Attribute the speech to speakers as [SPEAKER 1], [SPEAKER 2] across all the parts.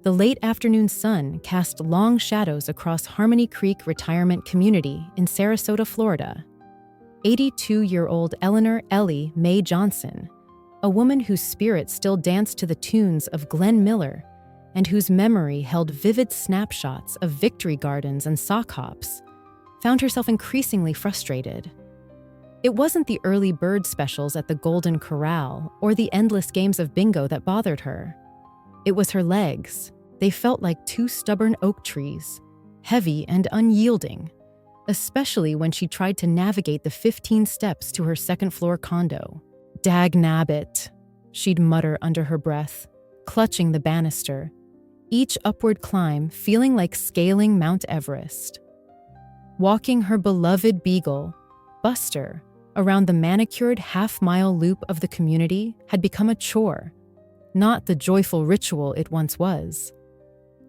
[SPEAKER 1] The late afternoon sun cast long shadows across Harmony Creek Retirement Community in Sarasota, Florida. 82-year-old Eleanor Ellie Mae Johnson, a woman whose spirit still danced to the tunes of Glenn Miller and whose memory held vivid snapshots of victory gardens and sock hops, found herself increasingly frustrated. It wasn't the early bird specials at the Golden Corral or the endless games of bingo that bothered her. It was her legs. They felt like two stubborn oak trees, heavy and unyielding, especially when she tried to navigate the 15 steps to her second-floor condo. "Dagnabbit," she'd mutter under her breath, clutching the banister, each upward climb feeling like scaling Mount Everest. Walking her beloved beagle, Buster, around the manicured half-mile loop of the community had become a chore, not the joyful ritual it once was.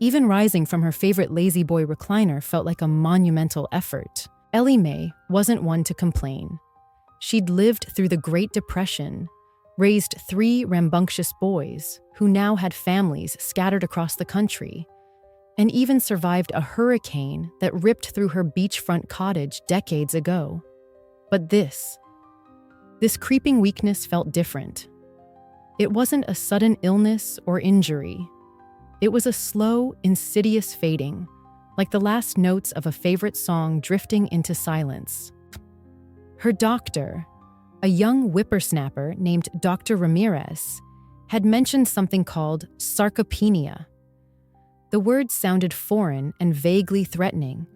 [SPEAKER 1] Even rising from her favorite lazy boy recliner felt like a monumental effort. Ellie Mae wasn't one to complain. She'd lived through the Great Depression, raised 3 rambunctious boys who now had families scattered across the country, and even survived a hurricane that ripped through her beachfront cottage decades ago. But this creeping weakness felt different. It wasn't a sudden illness or injury. It was a slow, insidious fading, like the last notes of a favorite song drifting into silence. Her doctor, a young whippersnapper named Dr. Ramirez, had mentioned something called sarcopenia. The word sounded foreign and vaguely threatening,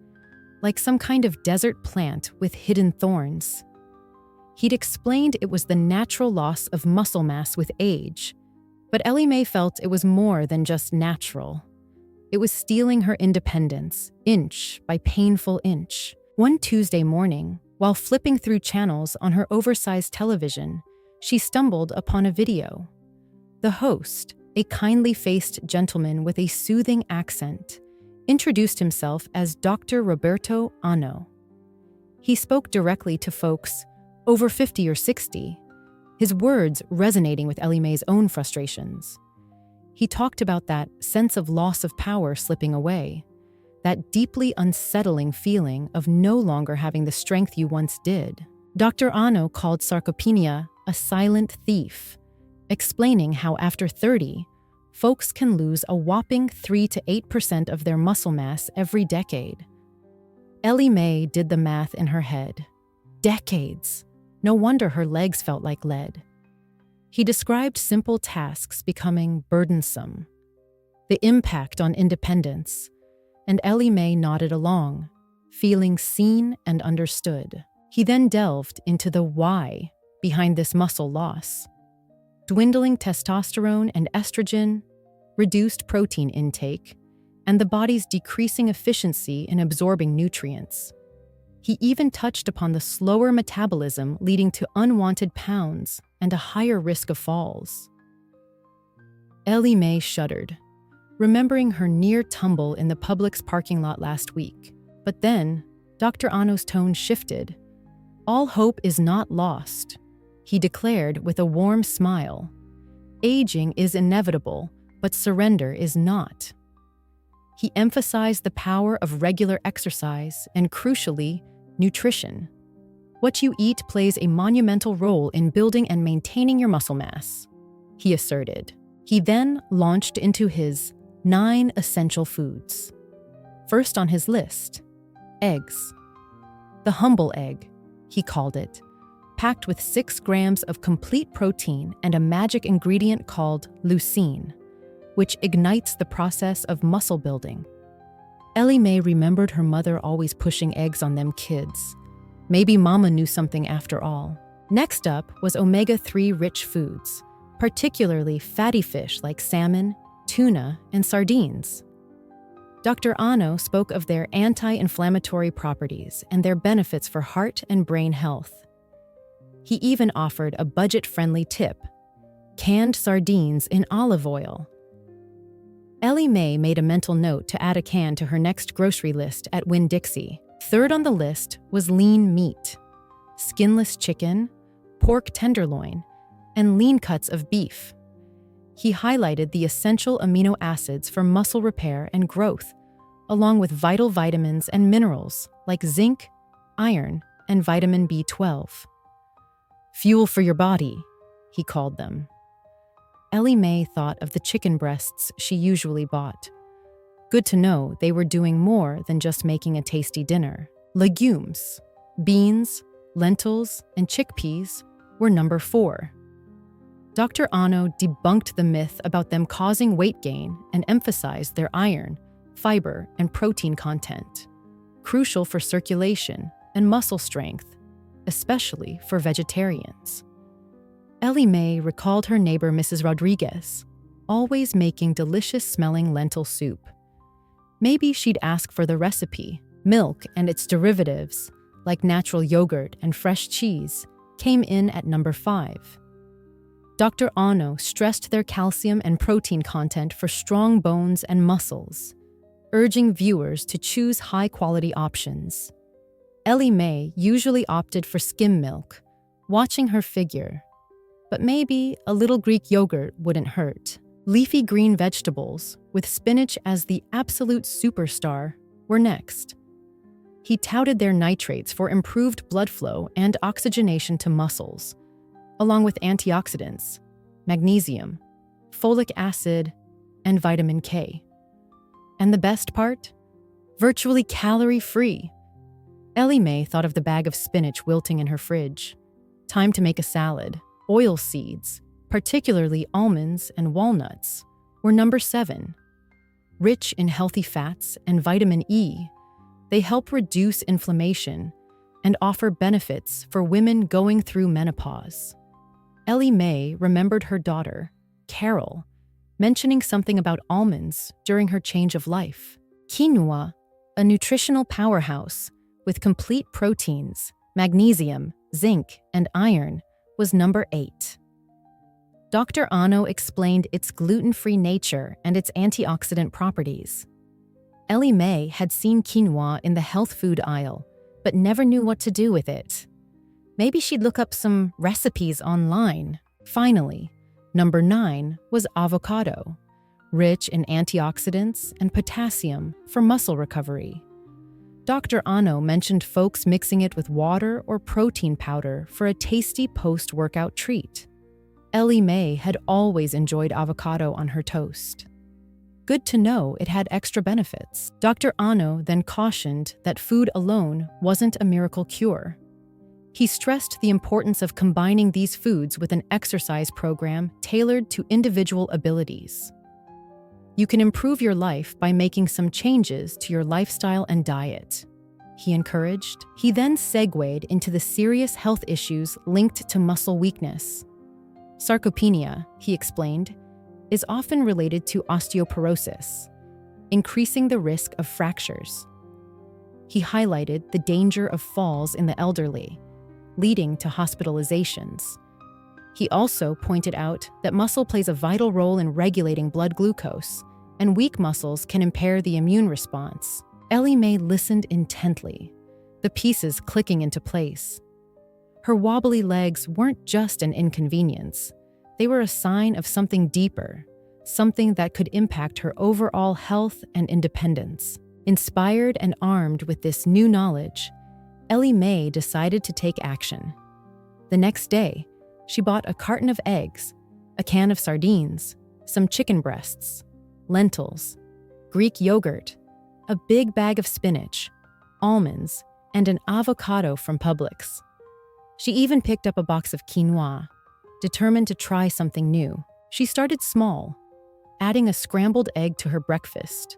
[SPEAKER 1] like some kind of desert plant with hidden thorns. He'd explained it was the natural loss of muscle mass with age, but Ellie Mae felt it was more than just natural. It was stealing her independence, inch by painful inch. One Tuesday morning, while flipping through channels on her oversized television, she stumbled upon a video. The host, a kindly-faced gentleman with a soothing accent, introduced himself as Dr. Roberto Ano. He spoke directly to folks over 50 or 60, his words resonating with Ellie Mae's own frustrations. He talked about that sense of loss of power slipping away, that deeply unsettling feeling of no longer having the strength you once did. Dr. Ano called sarcopenia a silent thief, explaining how after 30, folks can lose a whopping 3 to 8% of their muscle mass every decade. Ellie Mae did the math in her head. Decades. No wonder her legs felt like lead. He described simple tasks becoming burdensome, the impact on independence, and Ellie Mae nodded along, feeling seen and understood. He then delved into the why behind this muscle loss. Dwindling testosterone and estrogen, reduced protein intake, and the body's decreasing efficiency in absorbing nutrients. He even touched upon the slower metabolism leading to unwanted pounds and a higher risk of falls. Ellie Mae shuddered, remembering her near tumble in the Publix parking lot last week. But then, Dr. Ano's tone shifted. "All hope is not lost," he declared with a warm smile. "Aging is inevitable, but surrender is not." He emphasized the power of regular exercise and, crucially, nutrition. What you eat plays a monumental role in building and maintaining your muscle mass, he asserted. He then launched into his 9 essential foods. First on his list, eggs. The humble egg, he called it, packed with 6 grams of complete protein and a magic ingredient called leucine, which ignites the process of muscle building. Ellie Mae remembered her mother always pushing eggs on them kids. Maybe Mama knew something after all. Next up was omega-3 rich foods, particularly fatty fish like salmon, tuna, and sardines. Dr. Ano spoke of their anti-inflammatory properties and their benefits for heart and brain health. He even offered a budget-friendly tip: canned sardines in olive oil. Ellie Mae made a mental note to add a can to her next grocery list at Winn-Dixie. Third on the list was lean meat, skinless chicken, pork tenderloin, and lean cuts of beef. He highlighted the essential amino acids for muscle repair and growth, along with vital vitamins and minerals like zinc, iron, and vitamin B12. Fuel for your body, he called them. Ellie Mae thought of the chicken breasts she usually bought. Good to know they were doing more than just making a tasty dinner. Legumes, beans, lentils, and chickpeas were number 4. Dr. Ano debunked the myth about them causing weight gain and emphasized their iron, fiber, and protein content, crucial for circulation and muscle strength, especially for vegetarians. Ellie Mae recalled her neighbor Mrs. Rodriguez, always making delicious-smelling lentil soup. Maybe she'd ask for the recipe. Milk and its derivatives, like natural yogurt and fresh cheese, came in at number 5. Dr. Ano stressed their calcium and protein content for strong bones and muscles, urging viewers to choose high-quality options. Ellie Mae usually opted for skim milk, watching her figure. But maybe a little Greek yogurt wouldn't hurt. Leafy green vegetables, with spinach as the absolute superstar, were next. He touted their nitrates for improved blood flow and oxygenation to muscles, along with antioxidants, magnesium, folic acid, and vitamin K. And the best part? Virtually calorie-free. Ellie Mae thought of the bag of spinach wilting in her fridge. Time to make a salad. Oil seeds, particularly almonds and walnuts, were number 7. Rich in healthy fats and vitamin E, they help reduce inflammation and offer benefits for women going through menopause. Ellie Mae remembered her daughter, Carol, mentioning something about almonds during her change of life. Quinoa, a nutritional powerhouse with complete proteins, magnesium, zinc, and iron, was number 8. Dr. Ano explained its gluten-free nature and its antioxidant properties. Ellie Mae had seen quinoa in the health food aisle, but never knew what to do with it. Maybe she'd look up some recipes online. Finally, number 9 was avocado, rich in antioxidants and potassium for muscle recovery. Dr. Ano mentioned folks mixing it with water or protein powder for a tasty post-workout treat. Ellie Mae had always enjoyed avocado on her toast. Good to know it had extra benefits. Dr. Ano then cautioned that food alone wasn't a miracle cure. He stressed the importance of combining these foods with an exercise program tailored to individual abilities. You can improve your life by making some changes to your lifestyle and diet, he encouraged. He then segued into the serious health issues linked to muscle weakness. Sarcopenia, he explained, is often related to osteoporosis, increasing the risk of fractures. He highlighted the danger of falls in the elderly, leading to hospitalizations. He also pointed out that muscle plays a vital role in regulating blood glucose, and weak muscles can impair the immune response. Ellie Mae listened intently, the pieces clicking into place. Her wobbly legs weren't just an inconvenience. They were a sign of something deeper, something that could impact her overall health and independence. Inspired and armed with this new knowledge, Ellie Mae decided to take action. The next day, she bought a carton of eggs, a can of sardines, some chicken breasts, lentils, Greek yogurt, a big bag of spinach, almonds, and an avocado from Publix. She even picked up a box of quinoa, determined to try something new. She started small, adding a scrambled egg to her breakfast,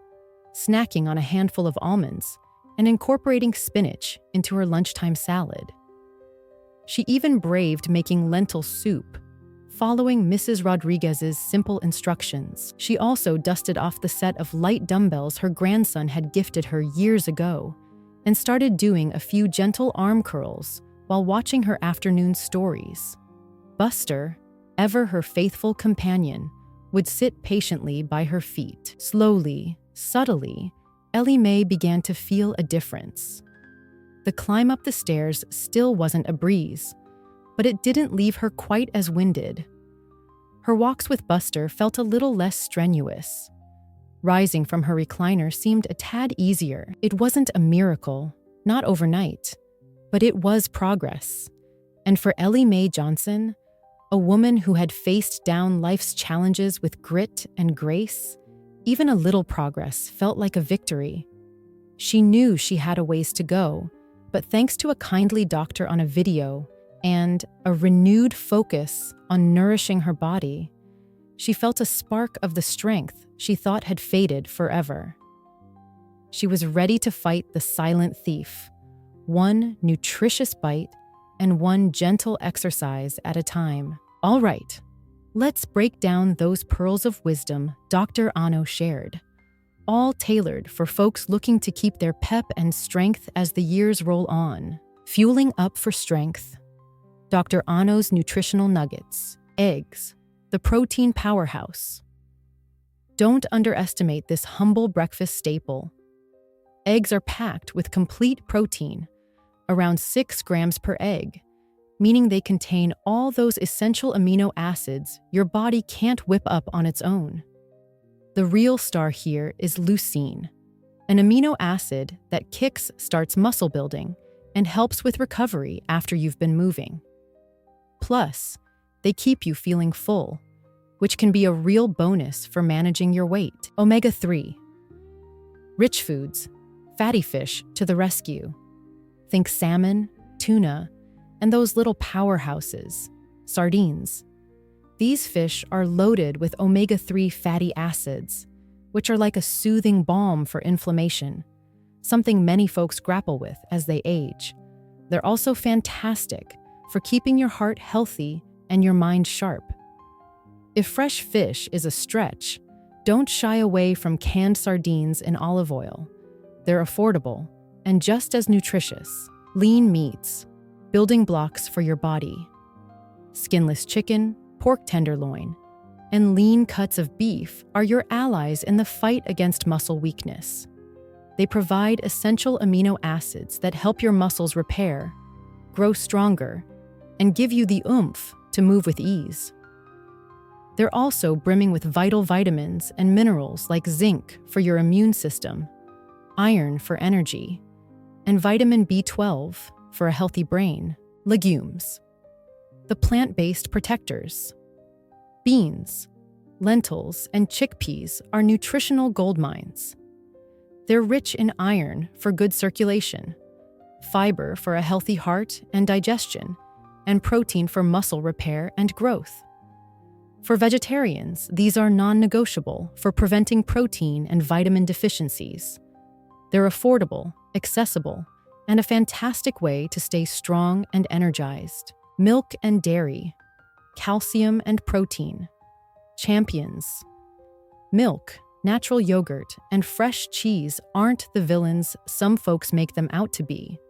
[SPEAKER 1] snacking on a handful of almonds, and incorporating spinach into her lunchtime salad. She even braved making lentil soup, following Mrs. Rodriguez's simple instructions. She also dusted off the set of light dumbbells her grandson had gifted her years ago and started doing a few gentle arm curls while watching her afternoon stories. Buster, ever her faithful companion, would sit patiently by her feet. Slowly, subtly, Ellie Mae began to feel a difference. The climb up the stairs still wasn't a breeze, but it didn't leave her quite as winded. Her walks with Buster felt a little less strenuous. Rising from her recliner seemed a tad easier. It wasn't a miracle, not overnight, but it was progress. And for Ellie Mae Johnson, a woman who had faced down life's challenges with grit and grace, even a little progress felt like a victory. She knew she had a ways to go, but thanks to a kindly doctor on a video and a renewed focus on nourishing her body, she felt a spark of the strength she thought had faded forever. She was ready to fight the silent thief, one nutritious bite and one gentle exercise at a time. All right, let's break down those pearls of wisdom Dr. Ano shared, all tailored for folks looking to keep their pep and strength as the years roll on. Fueling up for strength, Dr. Ano's nutritional nuggets, eggs, the protein powerhouse. Don't underestimate this humble breakfast staple. Eggs are packed with complete protein, around 6 grams per egg, meaning they contain all those essential amino acids your body can't whip up on its own. The real star here is leucine, an amino acid that kick-starts muscle building and helps with recovery after you've been moving. Plus, they keep you feeling full, which can be a real bonus for managing your weight. Omega-3. Rich foods, fatty fish to the rescue. Think salmon, tuna, and those little powerhouses, sardines. These fish are loaded with omega-3 fatty acids, which are like a soothing balm for inflammation, something many folks grapple with as they age. They're also fantastic for keeping your heart healthy and your mind sharp. If fresh fish is a stretch, don't shy away from canned sardines in olive oil. They're affordable and just as nutritious. Lean meats, building blocks for your body. Skinless chicken, pork tenderloin, and lean cuts of beef are your allies in the fight against muscle weakness. They provide essential amino acids that help your muscles repair, grow stronger, and give you the oomph to move with ease. They're also brimming with vital vitamins and minerals like zinc for your immune system, iron for energy, and vitamin B12 for a healthy brain. Legumes, the plant-based protectors. Beans, lentils, and chickpeas are nutritional goldmines. They're rich in iron for good circulation, fiber for a healthy heart and digestion, and protein for muscle repair and growth. For vegetarians, these are non-negotiable for preventing protein and vitamin deficiencies. They're affordable, accessible, and a fantastic way to stay strong and energized. Milk and dairy, calcium and protein. Champions. Milk, natural yogurt, and fresh cheese aren't the villains some folks make them out to be.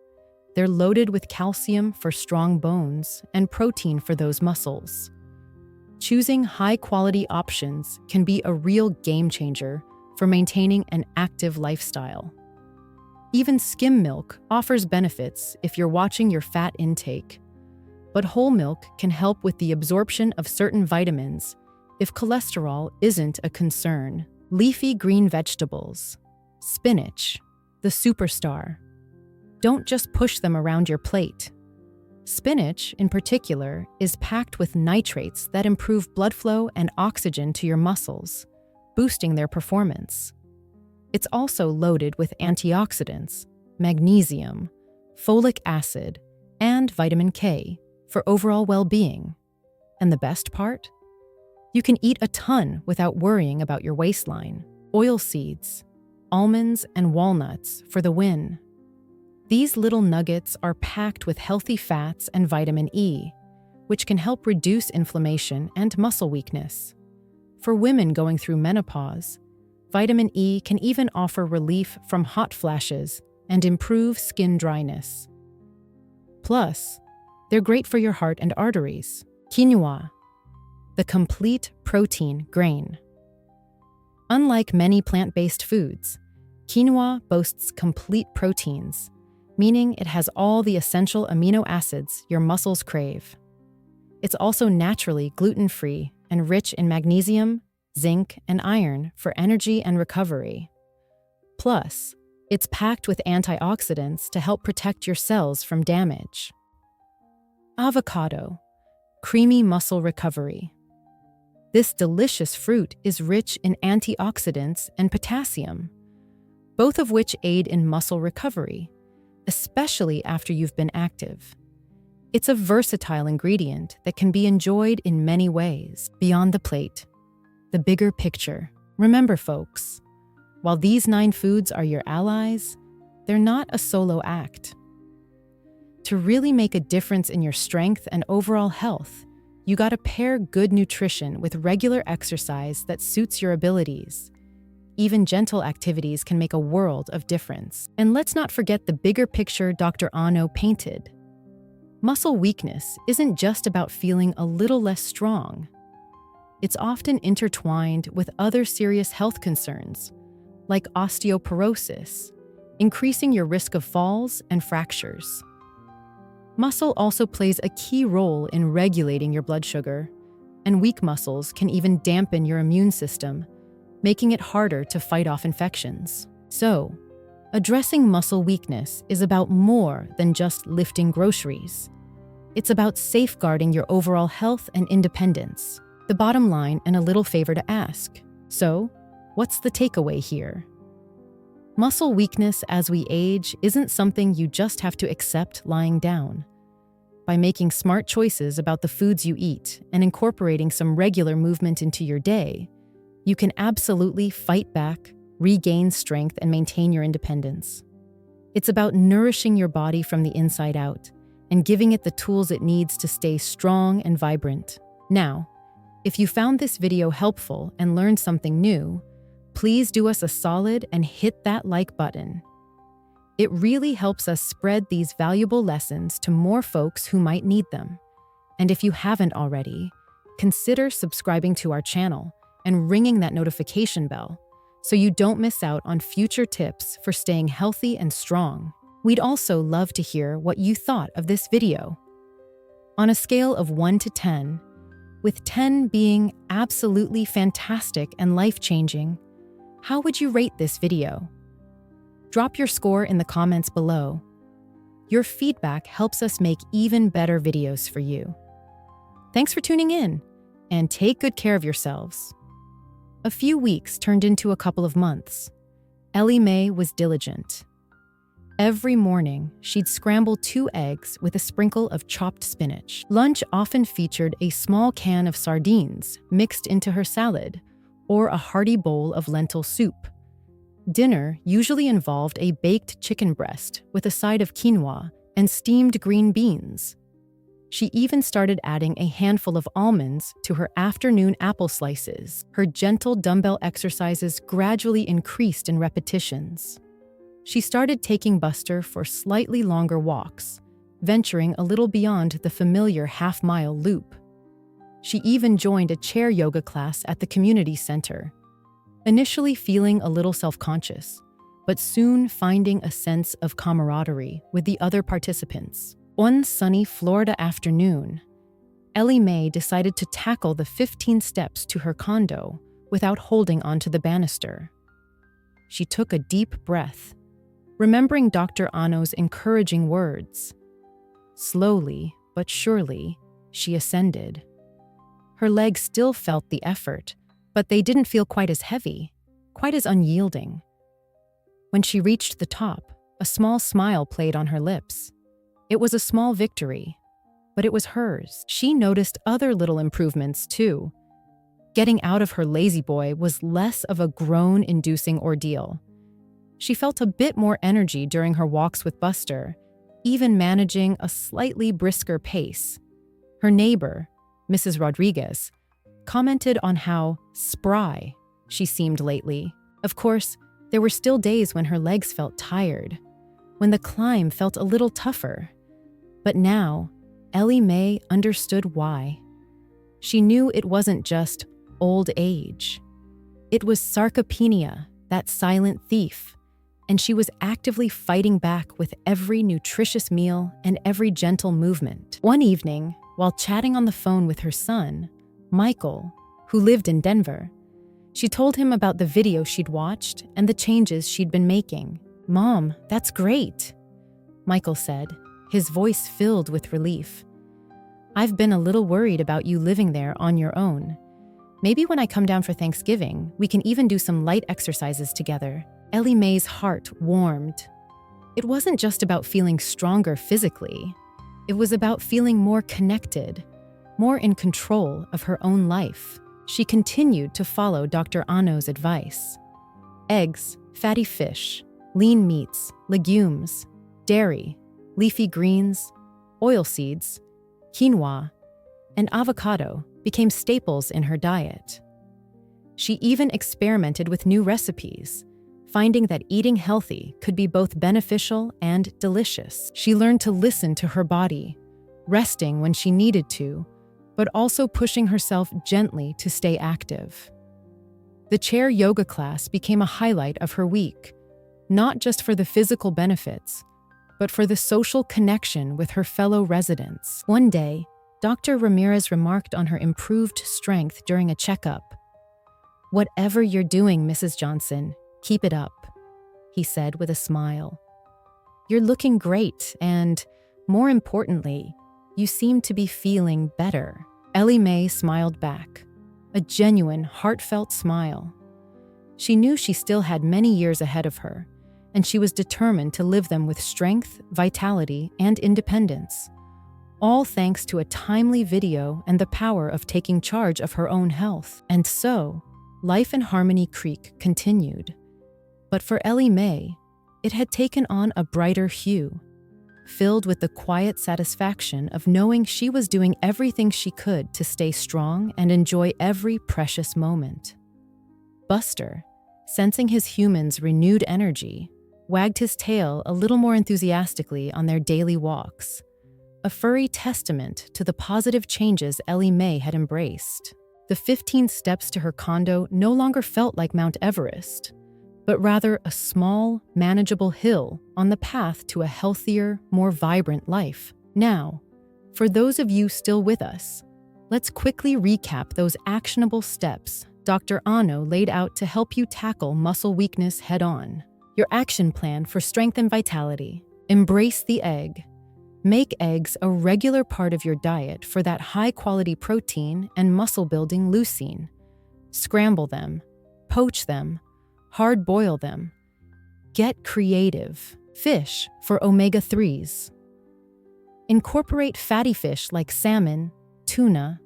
[SPEAKER 1] They're loaded with calcium for strong bones and protein for those muscles. Choosing high-quality options can be a real game changer for maintaining an active lifestyle. Even skim milk offers benefits if you're watching your fat intake, but whole milk can help with the absorption of certain vitamins if cholesterol isn't a concern. Leafy green vegetables. Spinach, the superstar. Don't just push them around your plate. Spinach, in particular, is packed with nitrates that improve blood flow and oxygen to your muscles, boosting their performance. It's also loaded with antioxidants, magnesium, folic acid, and vitamin K for overall well-being. And the best part? You can eat a ton without worrying about your waistline. Oil seeds, almonds, and walnuts for the win. These little nuggets are packed with healthy fats and vitamin E, which can help reduce inflammation and muscle weakness. For women going through menopause, vitamin E can even offer relief from hot flashes and improve skin dryness. Plus, they're great for your heart and arteries. Quinoa, the complete protein grain. Unlike many plant-based foods, quinoa boasts complete proteins, meaning it has all the essential amino acids your muscles crave. It's also naturally gluten-free and rich in magnesium, zinc, and iron for energy and recovery. Plus, it's packed with antioxidants to help protect your cells from damage. Avocado, creamy muscle recovery. This delicious fruit is rich in antioxidants and potassium, both of which aid in muscle recovery, especially after you've been active. It's a versatile ingredient that can be enjoyed in many ways. Beyond the plate, the bigger picture. Remember, folks, while these 9 foods are your allies, they're not a solo act. To really make a difference in your strength and overall health, you gotta pair good nutrition with regular exercise that suits your abilities. Even gentle activities can make a world of difference. And let's not forget the bigger picture Dr. Ano painted. Muscle weakness isn't just about feeling a little less strong. It's often intertwined with other serious health concerns, like osteoporosis, increasing your risk of falls and fractures. Muscle also plays a key role in regulating your blood sugar, and weak muscles can even dampen your immune system, making it harder to fight off infections. So, addressing muscle weakness is about more than just lifting groceries. It's about safeguarding your overall health and independence. The bottom line, and a little favor to ask. So, what's the takeaway here? Muscle weakness as we age isn't something you just have to accept lying down. By making smart choices about the foods you eat and incorporating some regular movement into your day, you can absolutely fight back, regain strength, and maintain your independence. It's about nourishing your body from the inside out and giving it the tools it needs to stay strong and vibrant. Now, if you found this video helpful and learned something new, please do us a solid and hit that like button. It really helps us spread these valuable lessons to more folks who might need them. And if you haven't already, consider subscribing to our channel and ringing that notification bell so you don't miss out on future tips for staying healthy and strong. We'd also love to hear what you thought of this video. On a scale of 1 to 10, with 10 being absolutely fantastic and life-changing, how would you rate this video? Drop your score in the comments below. Your feedback helps us make even better videos for you. Thanks for tuning in, and take good care of yourselves. A few weeks turned into a couple of months. Ellie Mae was diligent. Every morning, she'd scramble 2 eggs with a sprinkle of chopped spinach. Lunch often featured a small can of sardines mixed into her salad, or a hearty bowl of lentil soup. Dinner usually involved a baked chicken breast with a side of quinoa and steamed green beans. She even started adding a handful of almonds to her afternoon apple slices. Her gentle dumbbell exercises gradually increased in repetitions. She started taking Buster for slightly longer walks, venturing a little beyond the familiar half-mile loop. She even joined a chair yoga class at the community center, initially feeling a little self-conscious, but soon finding a sense of camaraderie with the other participants. One sunny Florida afternoon, Ellie Mae decided to tackle the 15 steps to her condo without holding onto the banister. She took a deep breath, remembering Dr. Ano's encouraging words. Slowly but surely, she ascended. Her legs still felt the effort, but they didn't feel quite as heavy, quite as unyielding. When she reached the top, a small smile played on her lips. It was a small victory, but it was hers. She noticed other little improvements, too. Getting out of her lazy boy was less of a groan-inducing ordeal. She felt a bit more energy during her walks with Buster, even managing a slightly brisker pace. Her neighbor, Mrs. Rodriguez, commented on how spry she seemed lately. Of course, there were still days when her legs felt tired, when the climb felt a little tougher. But now, Ellie Mae understood why. She knew it wasn't just old age. It was sarcopenia, that silent thief, and she was actively fighting back with every nutritious meal and every gentle movement. One evening, while chatting on the phone with her son, Michael, who lived in Denver. She told him about the video she'd watched and the changes she'd been making. "Mom, that's great," Michael said, his voice filled with relief. "I've been a little worried about you living there on your own. Maybe when I come down for Thanksgiving, we can even do some light exercises together." Ellie Mae's heart warmed. It wasn't just about feeling stronger physically. It was about feeling more connected, more in control of her own life. She continued to follow Dr. Ano's advice. Eggs, fatty fish, lean meats, legumes, dairy, leafy greens, oilseeds, quinoa, and avocado became staples in her diet. She even experimented with new recipes, finding that eating healthy could be both beneficial and delicious. She learned to listen to her body, resting when she needed to, but also pushing herself gently to stay active. The chair yoga class became a highlight of her week, not just for the physical benefits, but for the social connection with her fellow residents. One day, Dr. Ramirez remarked on her improved strength during a checkup. "Whatever you're doing, Mrs. Johnson, keep it up," he said with a smile. "You're looking great, and, more importantly, you seem to be feeling better." Ellie Mae smiled back, a genuine, heartfelt smile. She knew she still had many years ahead of her, and she was determined to live them with strength, vitality, and independence, all thanks to a timely video and the power of taking charge of her own health. And so, life in Harmony Creek continued. But for Ellie Mae, it had taken on a brighter hue, filled with the quiet satisfaction of knowing she was doing everything she could to stay strong and enjoy every precious moment. Buster, sensing his humans' renewed energy, wagged his tail a little more enthusiastically on their daily walks, a furry testament to the positive changes Ellie Mae had embraced. The 15 steps to her condo no longer felt like Mount Everest, but rather a small, manageable hill on the path to a healthier, more vibrant life. Now, for those of you still with us, let's quickly recap those actionable steps Dr. Ano laid out to help you tackle muscle weakness head-on. Your action plan for strength and vitality. Embrace the egg. Make eggs a regular part of your diet for that high-quality protein and muscle-building leucine. Scramble them, poach them, hard-boil them. Get creative. Fish for omega-3s. Incorporate fatty fish like salmon, tuna,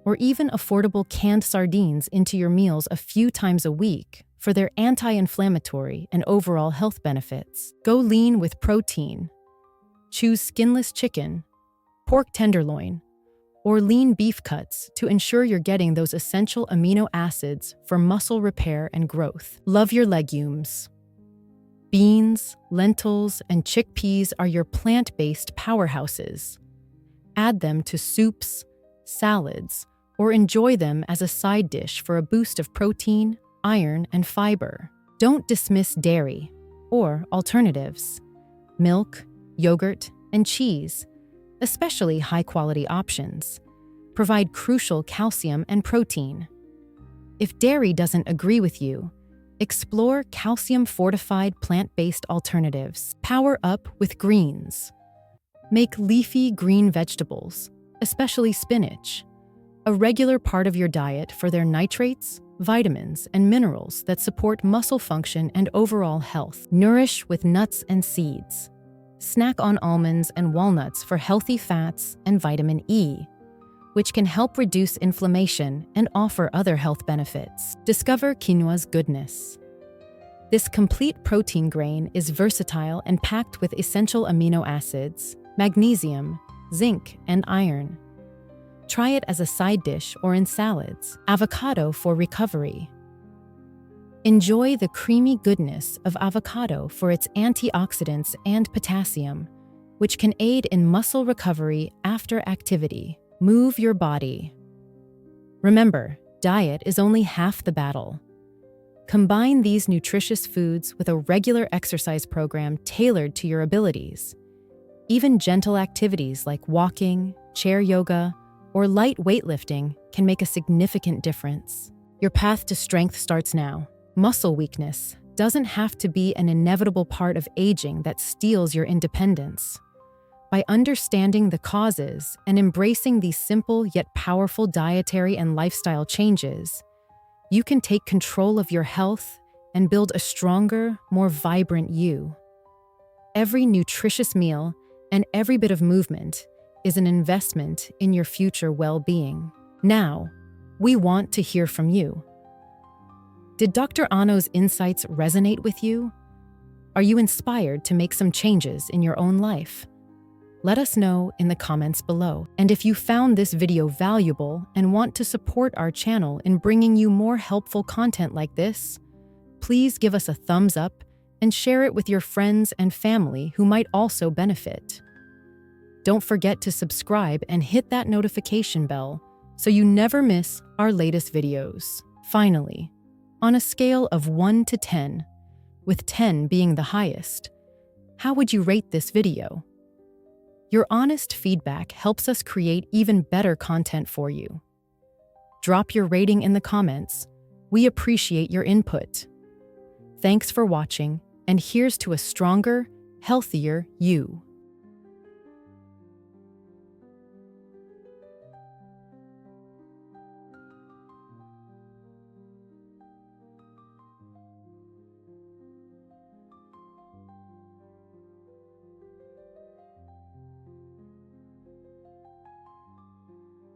[SPEAKER 1] or even affordable canned sardines into your meals a few times a week for their anti-inflammatory and overall health benefits. Go lean with protein. Choose skinless chicken, pork tenderloin, or lean beef cuts to ensure you're getting those essential amino acids for muscle repair and growth. Love your legumes. Beans, lentils, and chickpeas are your plant-based powerhouses. Add them to soups, salads, or enjoy them as a side dish for a boost of protein, iron, and fiber. Don't dismiss dairy, or alternatives. Milk, yogurt, and cheese, especially high-quality options, provide crucial calcium and protein. If dairy doesn't agree with you, explore calcium-fortified plant-based alternatives. Power up with greens. Make leafy green vegetables, especially spinach, a regular part of your diet for their nitrates, vitamins, and minerals that support muscle function and overall health. Nourish with nuts and seeds. Snack on almonds and walnuts for healthy fats and vitamin E, which can help reduce inflammation and offer other health benefits. Discover quinoa's goodness. This complete protein grain is versatile and packed with essential amino acids, magnesium, zinc, and iron. Try it as a side dish or in salads. Avocado for recovery. Enjoy the creamy goodness of avocado for its antioxidants and potassium, which can aid in muscle recovery after activity. Move your body. Remember, diet is only half the battle. Combine these nutritious foods with a regular exercise program tailored to your abilities. Even gentle activities like walking, chair yoga, or light weightlifting can make a significant difference. Your path to strength starts now. Muscle weakness doesn't have to be an inevitable part of aging that steals your independence. By understanding the causes and embracing these simple yet powerful dietary and lifestyle changes, you can take control of your health and build a stronger, more vibrant you. Every nutritious meal and every bit of movement is an investment in your future well-being. Now, we want to hear from you. Did Dr. Ano's insights resonate with you? Are you inspired to make some changes in your own life? Let us know in the comments below. And if you found this video valuable and want to support our channel in bringing you more helpful content like this, please give us a thumbs up and share it with your friends and family who might also benefit. Don't forget to subscribe and hit that notification bell so you never miss our latest videos. Finally, on a scale of 1 to 10, with 10 being the highest, how would you rate this video? Your honest feedback helps us create even better content for you. Drop your rating in the comments. We appreciate your input. Thanks for watching, and here's to a stronger, healthier you.